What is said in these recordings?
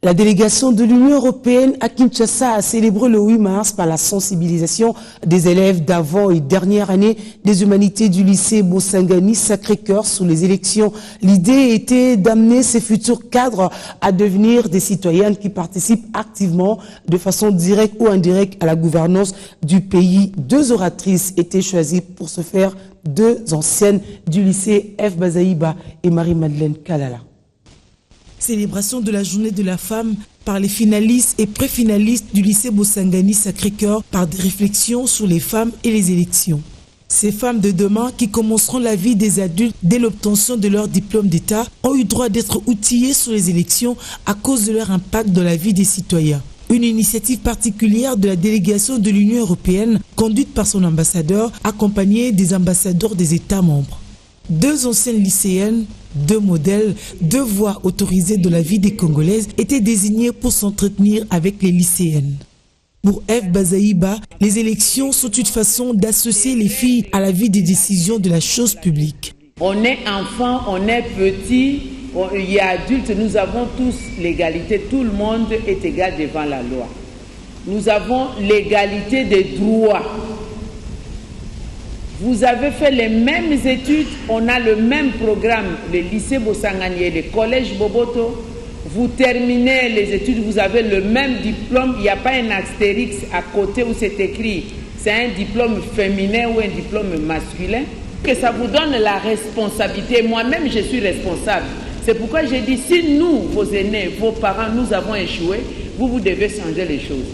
La délégation de l'Union européenne à Kinshasa a célébré le 8 mars par la sensibilisation des élèves d'avant et dernière année des humanités du lycée Bosangani Sacré-Cœur sur les élections. L'idée était d'amener ces futurs cadres à devenir des citoyennes qui participent activement de façon directe ou indirecte à la gouvernance du pays. 2 oratrices étaient choisies pour ce faire, 2 anciennes du lycée F. Bazaïba et Marie-Madeleine Kalala. Célébration de la journée de la femme par les finalistes et pré-finalistes du lycée Bosangani Sacré-Cœur par des réflexions sur les femmes et les élections. Ces femmes de demain qui commenceront la vie des adultes dès l'obtention de leur diplôme d'État ont eu droit d'être outillées sur les élections à cause de leur impact dans la vie des citoyens. Une initiative particulière de la délégation de l'Union européenne conduite par son ambassadeur, accompagnée des ambassadeurs des États membres. 2 anciennes lycéennes, 2 modèles, 2 voix autorisées de la vie des Congolaises étaient désignées pour s'entretenir avec les lycéennes. Pour F. Bazaïba, les élections sont une façon d'associer les filles à la vie des décisions de la chose publique. On est enfant, on est petit, il y a adulte, nous avons tous l'égalité, tout le monde est égal devant la loi. Nous avons l'égalité des droits. Vous avez fait les mêmes études, on a le même programme, le lycée Bosangani et le collège Boboto. Vous terminez les études, vous avez le même diplôme, il n'y a pas un astérix à côté où c'est écrit c'est un diplôme féminin ou un diplôme masculin. Que ça vous donne la responsabilité. Moi-même, je suis responsable. C'est pourquoi j'ai dit, si nous, vos aînés, vos parents, nous avons échoué, vous devez changer les choses.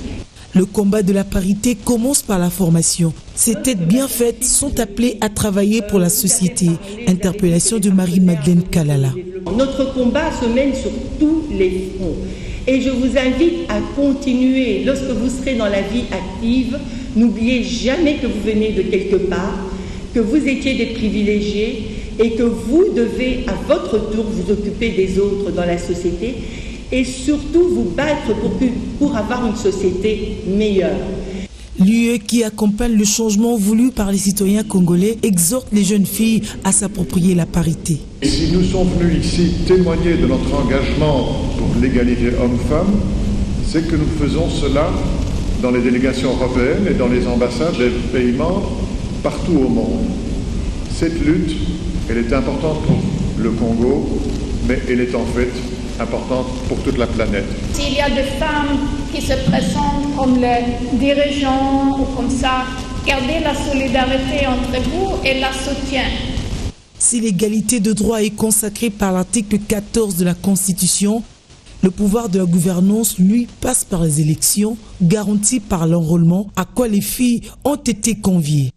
Le combat de la parité commence par la formation. Ces têtes bien faites sont appelées à travailler pour la société. Interpellation de Marie-Madeleine Kalala. Notre combat se mène sur tous les fronts. Et je vous invite à continuer. Lorsque vous serez dans la vie active, n'oubliez jamais que vous venez de quelque part, que vous étiez des privilégiés et que vous devez à votre tour vous occuper des autres dans la société. Et surtout vous battre pour avoir une société meilleure. L'UE qui accompagne le changement voulu par les citoyens congolais exhorte les jeunes filles à s'approprier la parité. Si nous sommes venus ici témoigner de notre engagement pour l'égalité homme-femme, c'est que nous faisons cela dans les délégations européennes et dans les ambassades des pays membres partout au monde. Cette lutte, elle est importante pour le Congo, mais elle est en fait importante pour toute la planète. S'il y a des femmes qui se présentent comme les dirigeants ou comme ça, gardez la solidarité entre vous et la soutien. Si l'égalité de droit est consacrée par l'article 14 de la Constitution, le pouvoir de la gouvernance, lui, passe par les élections, garanti par l'enrôlement, à quoi les filles ont été conviées.